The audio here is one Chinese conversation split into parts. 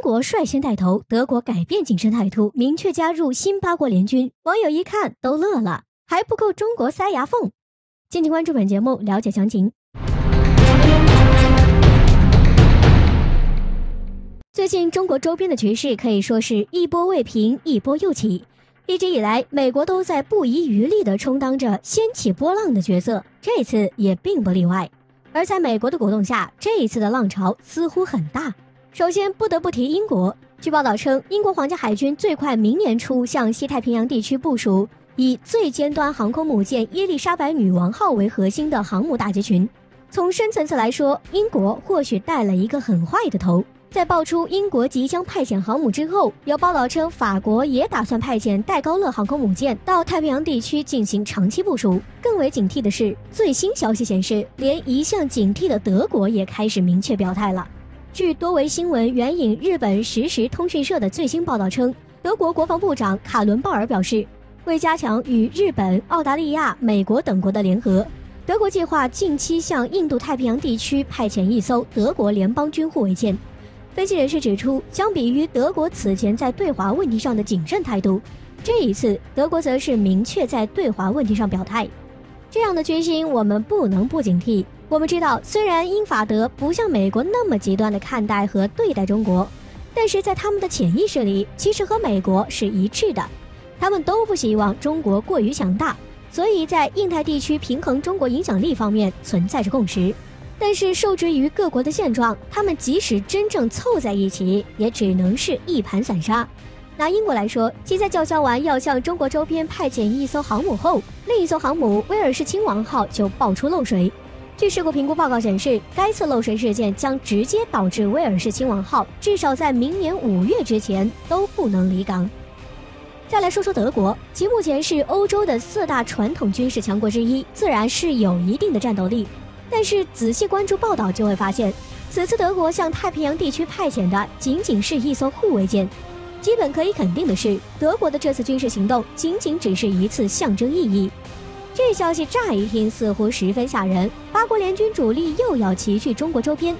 国率先带头，德国改变谨慎态度，明确加入新8国联军。网友一看都乐了，还不够中国塞牙缝？敬请关注本节目，了解详情。最近中国周边的局势可以说是一波未平，一波又起。一直以来，美国都在不遗余力地充当着掀起波浪的角色，这次也并不例外。而在美国的鼓动下，这一次的浪潮似乎很大。首先不得不提英国，据报道称，英国皇家海军最快明年初向西太平洋地区部署以最尖端航空母舰伊丽莎白女王号为核心的航母打击群。从深层次来说，英国或许带了一个很坏的头。在爆出英国即将派遣航母之后，有报道称法国也打算派遣戴高乐航空母舰到太平洋地区进行长期部署。更为警惕的是，最新消息显示，连一向警惕的德国也开始明确表态了。据多维新闻援引日本时事通讯社的最新报道称，德国国防部长卡伦鲍尔表示，为加强与日本、澳大利亚、美国等国的联合，德国计划近期向印度太平洋地区派遣一艘德国联邦军护卫舰。分析人士指出，相比于德国此前在对华问题上的谨慎态度，这一次德国则是明确在对华问题上表态。这样的决心我们不能不警惕。我们知道，虽然英法德不像美国那么极端地看待和对待中国，但是在他们的潜意识里，其实和美国是一致的。他们都不希望中国过于强大，所以在印太地区平衡中国影响力方面存在着共识。但是受制于各国的现状，他们即使真正凑在一起，也只能是一盘散沙。拿英国来说，其在叫嚣完要向中国周边派遣一艘航母后，另一艘航母威尔士亲王号就爆出漏水。据事故评估报告显示，该次漏水事件将直接导致威尔士亲王号至少在明年5月之前都不能离港。再来说说德国，其目前是欧洲的4大传统军事强国之一，自然是有一定的战斗力。但是仔细关注报道就会发现，此次德国向太平洋地区派遣的仅仅是一艘护卫舰。基本可以肯定的是，德国的这次军事行动仅仅只是一次象征意义。这消息乍一听似乎十分吓人，8国联军主力又要齐聚中国周边。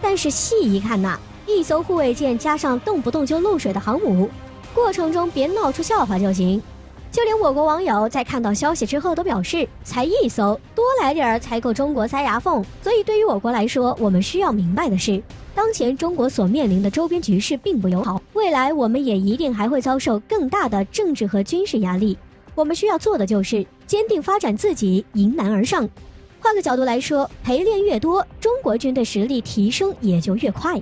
但是细一看呐，一艘护卫舰加上动不动就漏水的航母，过程中别闹出笑话就行。就连我国网友在看到消息之后都表示，才一艘，多来点儿才够中国塞牙缝。所以对于我国来说，我们需要明白的是，当前中国所面临的周边局势并不友好，未来我们也一定还会遭受更大的政治和军事压力。我们需要做的就是坚定发展自己，迎难而上。换个角度来说，陪练越多，中国军队实力提升也就越快。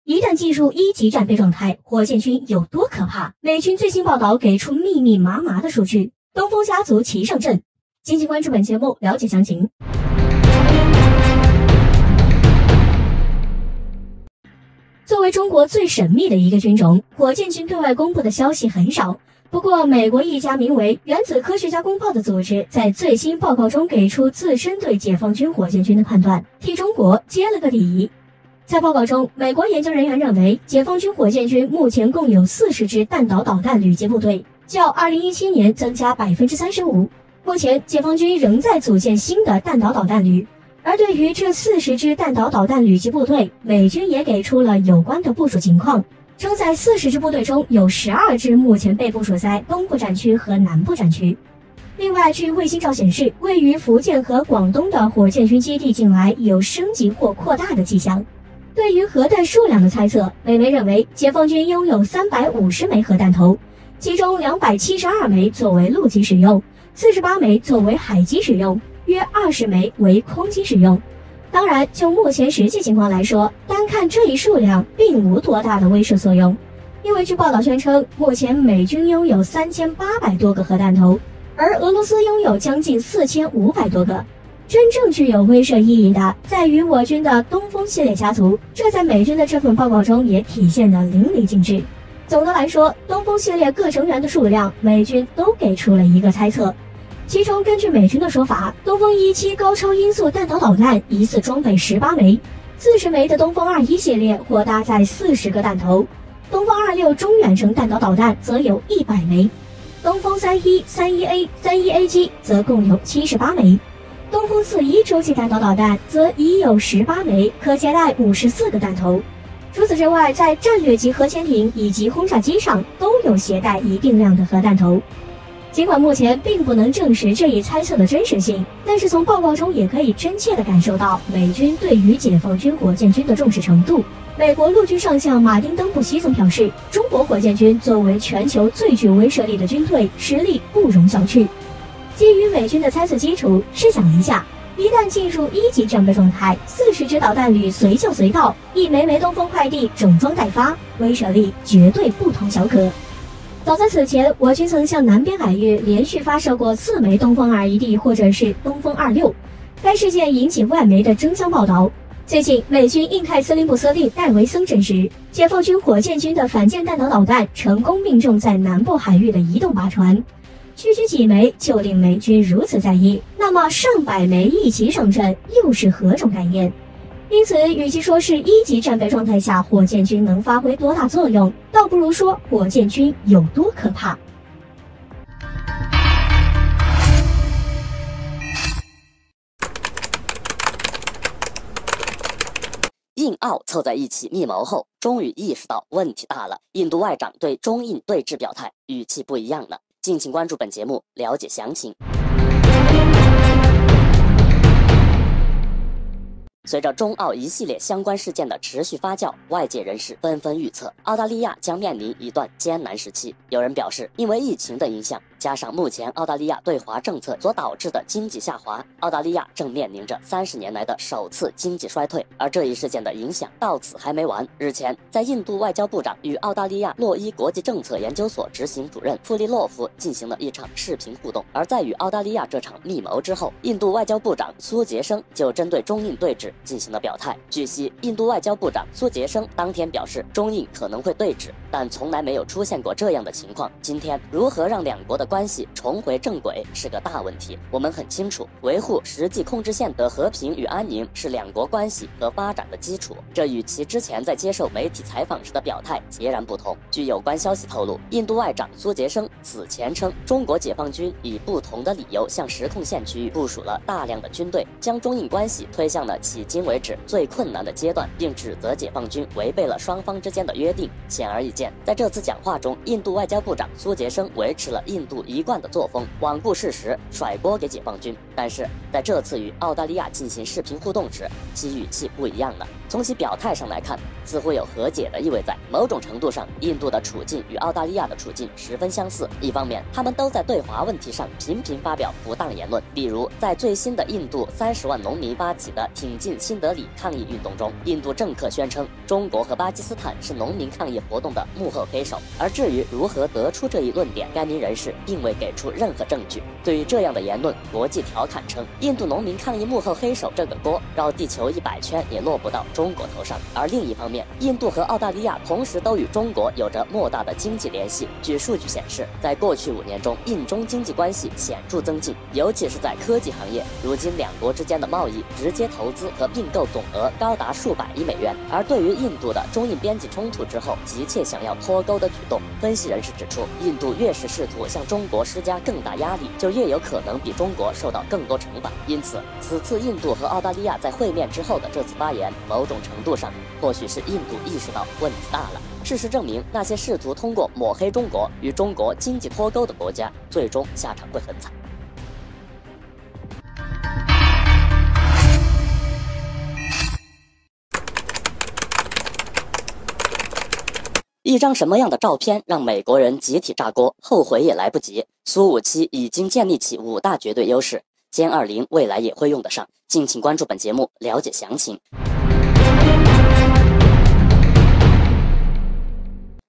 一旦进入1级战备状态，火箭军有多可怕？美军最新报道给出密密麻麻的数据，东风家族齐上阵。敬请关注本节目，了解详情。作为中国最神秘的一个军种，火箭军对外公布的消息很少。不过，美国一家名为原子科学家公报的组织在最新报告中给出自身对解放军火箭军的判断，替中国接了个底。在报告中，美国研究人员认为，解放军火箭军目前共有40支弹道导弹旅级部队，较2017年增加35%。目前，解放军仍在组建新的弹道导弹旅，而对于这40支弹道导弹旅级部队，美军也给出了有关的部署情况，称在40支部队中有12支目前被部署在东部战区和南部战区。另外，据卫星照显示，位于福建和广东的火箭军基地近来有升级或扩大的迹象。对于核弹数量的猜测，美媒认为解放军拥有350枚核弹头，其中272枚作为陆基使用，48枚作为海基使用，约20枚为空基使用。当然，就目前实际情况来说，单看这一数量并无多大的威慑作用，因为据报道宣称，目前美军拥有3800多个核弹头，而俄罗斯拥有将近4500多个。真正具有威慑意义的，在于我军的东风系列家族，这在美军的这份报告中也体现得淋漓尽致。总的来说，东风系列各成员的数量，美军都给出了一个猜测。其中，根据美军的说法，东风17高超音速弹道导弹疑似装备18枚，40枚的东风21系列或搭载40个弹头，东风26中远程弹道导弹则有100枚。东风31、31A、31A7则共有78枚，东风41洲际弹道导弹则已有18枚，可携带54个弹头。除此之外，在战略级核潜艇以及轰炸机上都有携带一定量的核弹头。尽管目前并不能证实这一猜测的真实性，但是从报告中也可以真切地感受到美军对于解放军火箭军的重视程度。美国陆军上将马丁·登布西曾表示，中国火箭军作为全球最具威慑力的军队，实力不容小觑。基于美军的猜测基础，试想一下，一旦进入1级战备状态，40支导弹旅随叫随到，一枚枚东风快递整装待发，威慑力绝对不同小可。早在此前，我军曾向南边海域连续发射过4枚东风21D或者是东风26，该事件引起外媒的争相报道。最近，美军印太司令部司令戴维森证实，解放军火箭军的反舰弹道导弹成功命中在南部海域的移动靶船，区区几枚就令美军如此在意，那么上百枚一齐上阵又是何种概念？因此，与其说是1级战备状态下火箭军能发挥多大作用，倒不如说火箭军有多可怕。印澳凑在一起密谋后，终于意识到问题大了。印度外长对中印对峙表态，语气不一样了。敬请关注本节目，了解详情。随着中澳一系列相关事件的持续发酵，外界人士纷纷预测，澳大利亚将面临一段艰难时期。有人表示，因为疫情的影响，加上目前澳大利亚对华政策所导致的经济下滑，澳大利亚正面临着30年来的首次经济衰退。而这一事件的影响到此还没完。日前，在印度外交部长与澳大利亚洛伊国际政策研究所执行主任弗利洛夫进行了一场视频互动。而在与澳大利亚这场密谋之后，印度外交部长苏杰生就针对中印对峙进行了表态。据悉，印度外交部长苏杰生当天表示，中印可能会对峙，但从来没有出现过这样的情况。今天如何让两国的关系重回正轨是个大问题。我们很清楚，维护实际控制线的和平与安宁是两国关系和发展的基础，这与其之前在接受媒体采访时的表态截然不同。据有关消息透露，印度外长苏杰生此前称，中国解放军以不同的理由向实控线区域部署了大量的军队，将中印关系推向了迄今为止最困难的阶段，并指责解放军违背了双方之间的约定。显而易见，在这次讲话中，印度外交部长苏杰生维持了印度一贯的作风，罔顾事实，甩锅给解放军。但是在这次与澳大利亚进行视频互动时，其语气不一样了。从其表态上来看，似乎有和解的意味在。某种程度上，印度的处境与澳大利亚的处境十分相似。一方面，他们都在对华问题上频频发表不当言论，比如在最新的印度30万农民发起的挺进新德里抗议运动中，印度政客宣称中国和巴基斯坦是农民抗议活动的幕后黑手。而至于如何得出这一论点，该名人士并未给出任何证据。对于这样的言论，国际调侃称，印度农民抗议幕后黑手这个锅绕地球100圈也落不到中国头上。而另一方面，印度和澳大利亚同时都与中国有着莫大的经济联系。据数据显示，在过去5年中，印中经济关系显著增进，尤其是在科技行业。如今两国之间的贸易、直接投资和并购总额高达数百亿美元。而对于印度的中印边际冲突之后急切想要脱钩的举动，分析人士指出，印度越是试图向中国施加更大压力，就越有可能比中国受到更多惩罚。因此，此次印度和澳大利亚在会面之后的这次发言，某种程度上或许是印度意识到问题大了。事实证明，那些试图通过抹黑中国与中国经济脱钩的国家，最终下场会很惨。一张什么样的照片让美国人集体炸锅，后悔也来不及。苏57已经建立起5大绝对优势，歼20未来也会用得上。敬请关注本节目，了解详情。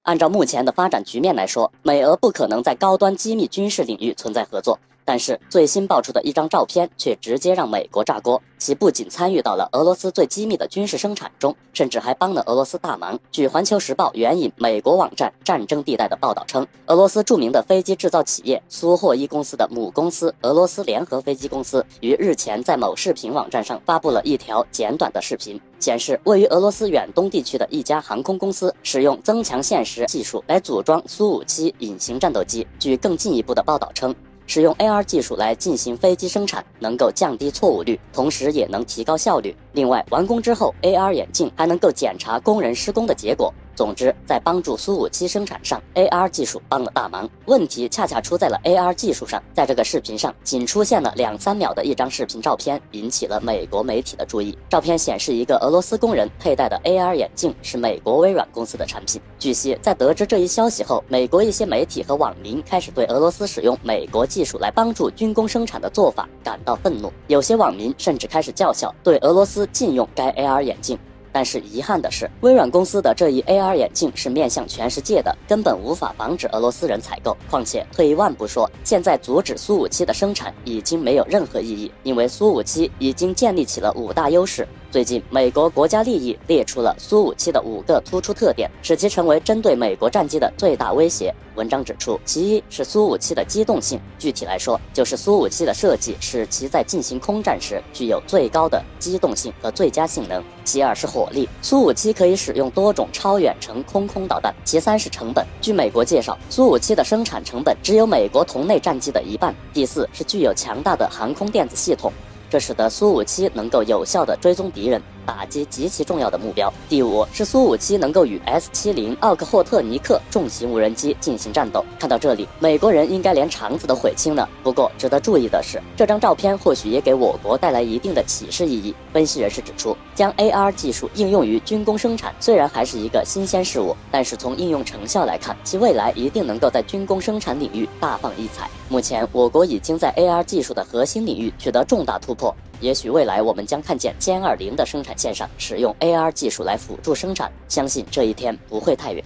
按照目前的发展局面来说，美俄不可能在高端机密军事领域存在合作。但是最新爆出的一张照片却直接让美国炸锅，其不仅参与到了俄罗斯最机密的军事生产中，甚至还帮了俄罗斯大忙。据《环球时报》援引美国网站战争地带的报道称，俄罗斯著名的飞机制造企业苏霍伊公司的母公司俄罗斯联合飞机公司于日前在某视频网站上发布了一条简短的视频。显示位于俄罗斯远东地区的一家航空公司使用增强现实技术来组装苏57隐形战斗机。据更进一步的报道称，使用 AR 技术来进行飞机生产，能够降低错误率，同时也能提高效率。另外，完工之后 ，AR 眼镜还能够检查工人施工的结果。总之，在帮助苏57生产上 ，AR 技术帮了大忙。问题恰恰出在了 AR 技术上。在这个视频上，仅出现了2-3秒的一张视频照片，引起了美国媒体的注意。照片显示一个俄罗斯工人佩戴的 AR 眼镜是美国微软公司的产品。据悉，在得知这一消息后，美国一些媒体和网民开始对俄罗斯使用美国技术来帮助军工生产的做法感到愤怒。有些网民甚至开始叫嚣，对俄罗斯禁用该 AR 眼镜。但是遗憾的是，微软公司的这一 AR 眼镜是面向全世界的，根本无法防止俄罗斯人采购。况且退一万步说，现在阻止苏57的生产已经没有任何意义，因为苏57已经建立起了5大优势。最近，美国国家利益列出了苏57的5个突出特点，使其成为针对美国战机的最大威胁。文章指出，其一是苏57的机动性，具体来说，就是苏57的设计使其在进行空战时具有最高的机动性和最佳性能。其二是火力，苏57可以使用多种超远程空导弹。其三是成本，据美国介绍，苏57的生产成本只有美国同类战机的1半。第四是具有强大的航空电子系统，这使得苏57能够有效地追踪敌人，打击极其重要的目标。第五是苏57能够与 S-70奥克霍特尼克重型无人机进行战斗。看到这里，美国人应该连肠子都悔青了。不过值得注意的是，这张照片或许也给我国带来一定的启示意义。分析人士指出，将 AR 技术应用于军工生产虽然还是一个新鲜事物，但是从应用成效来看，其未来一定能够在军工生产领域大放异彩。目前我国已经在 AR 技术的核心领域取得重大突破，也许未来我们将看见歼20的生产线上使用 AR 技术来辅助生产，相信这一天不会太远。